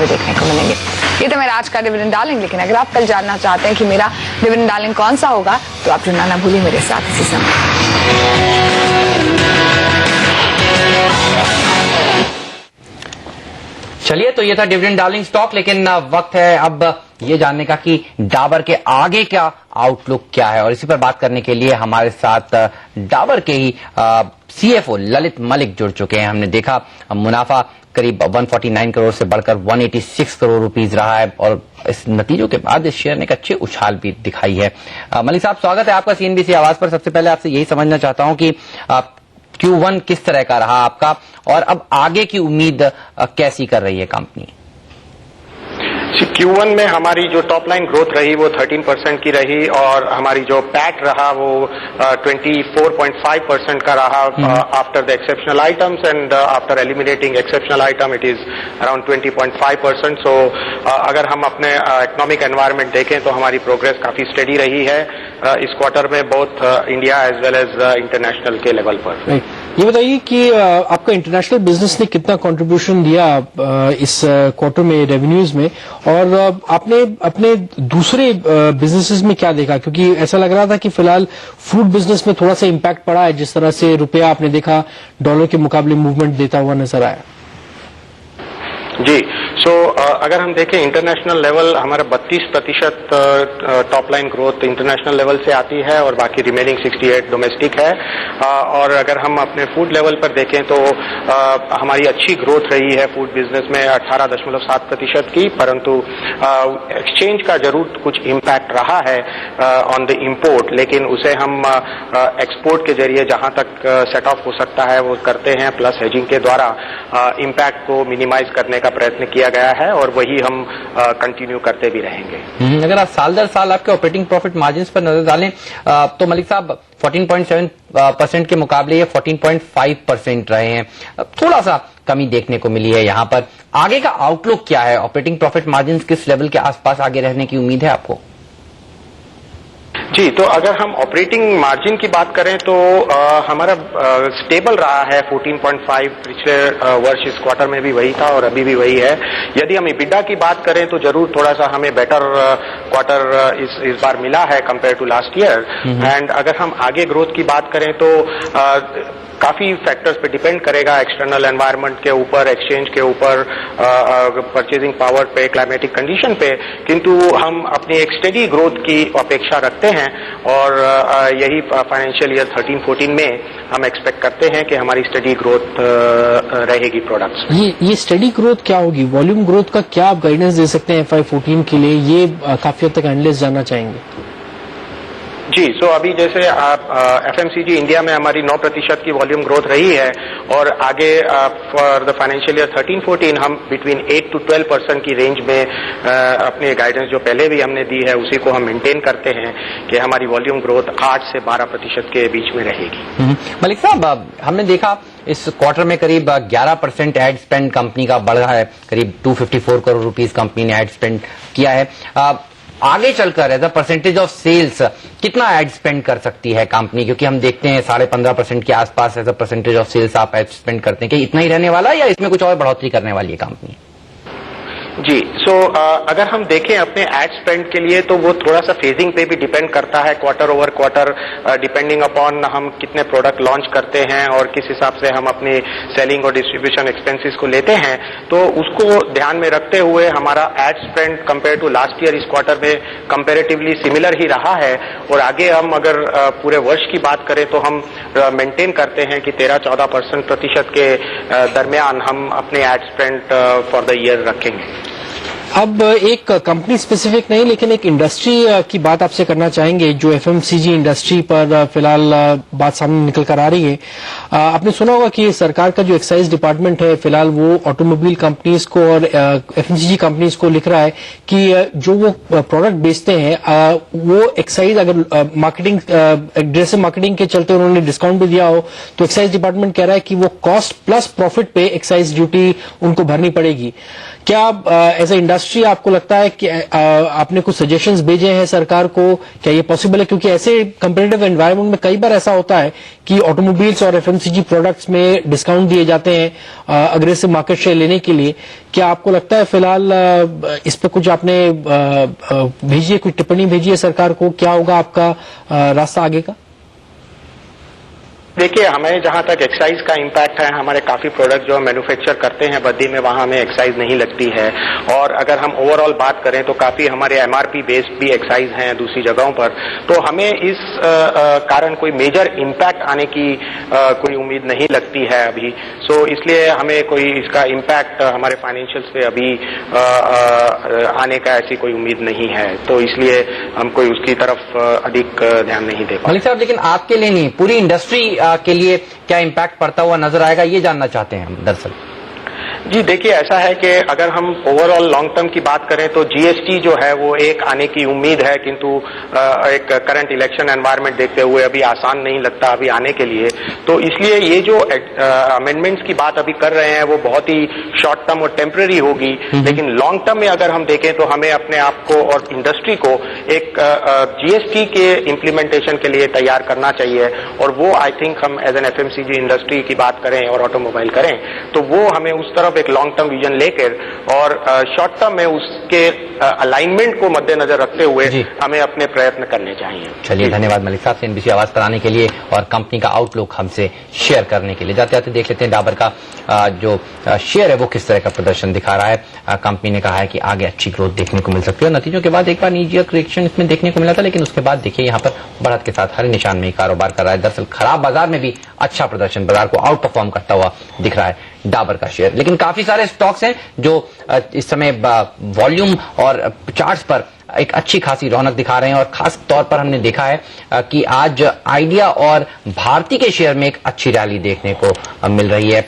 हुए देखने को मिलेंगे। ये तो मेरा आज का डिविडेंड डार्लिंग, लेकिन अगर आप कल जानना चाहते हैं कि मेरा डिविडेंड डार्लिंग कौन सा होगा तो आप जुड़ना ना भूलिए मेरे साथ इसी समय। चलिए, तो ये था डिविडेंड डार्लिंग स्टॉक, लेकिन वक्त है अब ये जानने का कि डाबर के आगे का आउटलुक क्या है। और इसी पर बात करने के लिए हमारे साथ डाबर के ही सीएफओ ललित मलिक जुड़ चुके हैं। हमने देखा मुनाफा करीब 149 करोड़ से बढ़कर 186 करोड़ रुपीस रहा है और इस नतीजों के बाद इस शेयर ने एक अच्छी उछाल भी दिखाई है। मलिक साहब, स्वागत है आपका सीएनबीसी आवाज पर। सबसे पहले आपसे यही समझना चाहता हूं कि Q1 किस तरह का रहा आपका और अब आगे की उम्मीद कैसी कर रही है कंपनी? Q1 में हमारी जो टॉप लाइन ग्रोथ रही वो 13% की रही और हमारी जो पैट रहा वो 24.5% का रहा after the exceptional items and after eliminating exceptional item it is around 20.5%। सो अगर हम अपने इकोनॉमिक एनवायरनमेंट देखें तो हमारी प्रोग्रेस काफी स्टेडी रही है इस क्वार्टर में, both India as well as international के लेवल पर। ये बताइए कि आपका इंटरनेशनल बिजनेस ने कितना कंट्रीब्यूशन दिया इस क्वार्टर में रेवेन्यूज में, और आपने अपने दूसरे बिजनेसेस में क्या देखा? क्योंकि ऐसा लग रहा था कि फिलहाल फूड बिजनेस में थोड़ा सा इम्पैक्ट पड़ा है, जिस तरह से रुपया आपने देखा डॉलर के मुकाबले मूवमेंट देता हुआ नजर आया। जी, अगर हम देखें इंटरनेशनल लेवल हमारा 32% top line growth international level से आती है और बाकी रिमेनिंग 68 डोमेस्टिक है। और अगर हम अपने फूड लेवल पर देखें तो हमारी अच्छी ग्रोथ रही है फूड बिजनेस में 18.7% की, परंतु एक्सचेंज का जरूर कुछ इम्पैक्ट रहा है ऑन द इम्पोर्ट, लेकिन उसे हम एक्सपोर्ट के जरिए जहां तक सेट ऑफ हो सकता है वो करते हैं, प्लस हेजिंग के द्वारा इम्पैक्ट को मिनिमाइज करने का प्रयत्न किया गया है और वही हम कंटिन्यू करते भी रहेंगे। अगर आप साल दर साल आपके ऑपरेटिंग प्रॉफिट मार्जिन्स पर नजर डालें तो मलिक साहब 14.7% के मुकाबले ये 14.5% रहे हैं, थोड़ा सा कमी देखने को मिली है यहाँ पर। आगे का आउटलुक क्या है? ऑपरेटिंग प्रॉफिट मार्जिन्स किस लेवल के आसपास आगे रहने की उम्मीद है आपको? जी, तो अगर हम ऑपरेटिंग मार्जिन की बात करें तो हमारा स्टेबल रहा है 14.5, पिछले वर्ष इस क्वार्टर में भी वही था और अभी भी वही है। यदि हम EBITDA की बात करें तो जरूर थोड़ा सा हमें बेटर क्वार्टर इस बार मिला है compare to last year. And अगर हम आगे ग्रोथ की बात करें तो काफी फैक्टर्स पे डिपेंड करेगा, एक्सटर्नल एनवायरनमेंट के ऊपर, एक्सचेंज के ऊपर, परचेजिंग पावर पे, क्लाइमेटिक कंडीशन पे, किंतु हम अपनी एक स्टेडी ग्रोथ की अपेक्षा रखते हैं और यही फाइनेंशियल ईयर 13-14 में हम एक्सपेक्ट करते हैं कि हमारी स्टेडी ग्रोथ रहेगी प्रोडक्ट्स में। ये स्टेडी ग्रोथ क्या होगी? वॉल्यूम ग्रोथ का क्या आप गाइडेंस दे सकते हैं FY14 के लिए? ये काफी हद तक एनालिस्ट जानना चाहेंगे। जी, अभी जैसे आप FMCG इंडिया में हमारी 9% की वॉल्यूम ग्रोथ रही है और आगे फॉर द फाइनेंशियल ईयर 13-14 हम बिटवीन 8 to 12% की रेंज में अपने गाइडेंस जो पहले भी हमने दी है उसी को हम मेंटेन करते हैं कि हमारी वॉल्यूम ग्रोथ 8 से 12% के बीच में रहेगी। मलिक साहब, हमने देखा इस क्वार्टर में करीब 11% एड स्पेंड कंपनी का बढ़ा है, करीब 254 करोड़ रुपीस कंपनी ने एड स्पेंड किया है। आगे चलकर as a percentage of sales कितना एड स्पेंड कर सकती है कंपनी? क्योंकि हम देखते हैं 15.5% के आसपास as a percentage of sales आप एड स्पेंड करते हैं, कि इतना ही रहने वाला है या इसमें कुछ और बढ़ोतरी करने वाली है कंपनी? जी, अगर हम देखें अपने एड स्पेंड के लिए तो वो थोड़ा सा फेजिंग पे भी डिपेंड करता है, quarter over quarter, depending upon हम कितने प्रोडक्ट लॉन्च करते हैं और किस हिसाब से हम अपने सेलिंग और डिस्ट्रीब्यूशन एक्सपेंसेस को लेते हैं। तो उसको ध्यान में रखते हुए हमारा ad spend compare to last year इस क्वार्टर में कंपेरेटिवली सिमिलर ही रहा है और आगे हम अगर पूरे वर्ष की बात करें तो हम मेंटेन करते हैं कि 13-14% के दरमियान हम अपने ad spend for the year रखेंगे। अब एक कंपनी स्पेसिफिक नहीं लेकिन एक इंडस्ट्री की बात आपसे करना चाहेंगे जो FMCG इंडस्ट्री पर फिलहाल बात सामने निकल कर आ रही है। आपने सुना होगा कि सरकार का जो एक्साइज डिपार्टमेंट है फिलहाल वो ऑटोमोबाइल कंपनीज को और FMCG कंपनीज को लिख रहा है कि जो वो प्रोडक्ट बेचते हैं वो एक्साइज अगर मार्केटिंग एग्रेसिव मार्केटिंग के चलते उन्होंने डिस्काउंट भी दिया हो तो एक्साइज डिपार्टमेंट कह रहा है कि वो कॉस्ट प्लस प्रॉफिट पे एक्साइज ड्यूटी उनको भरनी पड़ेगी। क्या एज ए इंडस्ट्री इंडस्ट्री आपको लगता है कि आपने कुछ सजेशंस भेजे हैं सरकार को, क्या ये पॉसिबल है? क्योंकि ऐसे कंपेटिटिव एनवायरनमेंट में कई बार ऐसा होता है कि ऑटोमोबाइल्स और एफएमसीजी प्रोडक्ट्स में डिस्काउंट दिए जाते हैं अग्रेसिव मार्केट शेयर लेने के लिए। क्या आपको लगता है फिलहाल इस पर कुछ आपने भेजिए, कोई टिप्पणी भेजिए सरकार को, क्या होगा आपका रास्ता आगे का? देखिए, हमें जहां तक एक्साइज का इम्पैक्ट है, हमारे काफी प्रोडक्ट जो मैन्युफैक्चर करते हैं बद्दी में, वहां हमें एक्साइज नहीं लगती है। और अगर हम ओवरऑल बात करें तो काफी हमारे एमआरपी बेस्ड भी एक्साइज हैं दूसरी जगहों पर। तो हमें इस कारण कोई मेजर इम्पैक्ट आने की कोई उम्मीद नहीं लगती है अभी। सो इसलिए हमें कोई इसका इम्पैक्ट हमारे फाइनेंशियल्स पे अभी आने का ऐसी कोई उम्मीद नहीं है। तो इसलिए हम कोई उसकी तरफ अधिक ध्यान नहीं दे पाते। मलिक साहब, लेकिन आपके लिए नहीं, पूरी इंडस्ट्री के लिए क्या इम्पैक्ट पड़ता हुआ नजर आएगा, ये जानना चाहते हैं हम दरअसल। जी देखिए, ऐसा है कि अगर हम ओवरऑल लॉन्ग टर्म की बात करें तो जीएसटी जो है वो एक आने की उम्मीद है, किंतु एक करंट इलेक्शन एनवायरनमेंट देखते हुए अभी आसान नहीं लगता अभी आने के लिए। तो इसलिए ये जो अमेंडमेंट्स की बात अभी कर रहे हैं वो बहुत ही शॉर्ट टर्म और टेम्पररी होगी, लेकिन लॉन्ग टर्म में अगर हम देखें तो हमें अपने आप को और इंडस्ट्री को एक जीएसटी के इम्प्लीमेंटेशन के लिए तैयार करना चाहिए। और वो आई थिंक हम एज एन एफएमसीजी इंडस्ट्री की बात करें और ऑटोमोबाइल करें तो वो हमें उस तरफ एक लॉन्ग टर्म विजन लेकर और शॉर्ट टर्म में उसके अलाइनमेंट को मद्देनजर रखते हुए हमें अपने प्रयत्न करने चाहिए। चलिए, धन्यवाद मलिक साहब से एनबीसी आवाज पर आने के लिए और कंपनी का आउटलुक हमसे शेयर करने के लिए। जाते जाते देख लेते हैं डाबर का जो शेयर है वो किस तरह का प्रदर्शन दिखा रहा है। कंपनी ने कहा है कि आगे अच्छी ग्रोथ देखने को मिल सकती है और नतीजों के बाद एक बार नीचे करेक्शन इसमें देखने को मिला था, लेकिन उसके बाद देखिए यहाँ पर बढ़त के साथ हर निशान में कारोबार कर रहा है। दरअसल खराब बाजार में भी अच्छा प्रदर्शन, बाजार को आउट परफॉर्म करता हुआ दिख रहा है डाबर का शेयर। लेकिन काफी सारे स्टॉक्स हैं जो इस समय वॉल्यूम और चार्ट्स पर एक अच्छी खासी रौनक दिखा रहे हैं और खास तौर पर हमने देखा है कि आज आइडिया और भारती के शेयर में एक अच्छी रैली देखने को मिल रही है।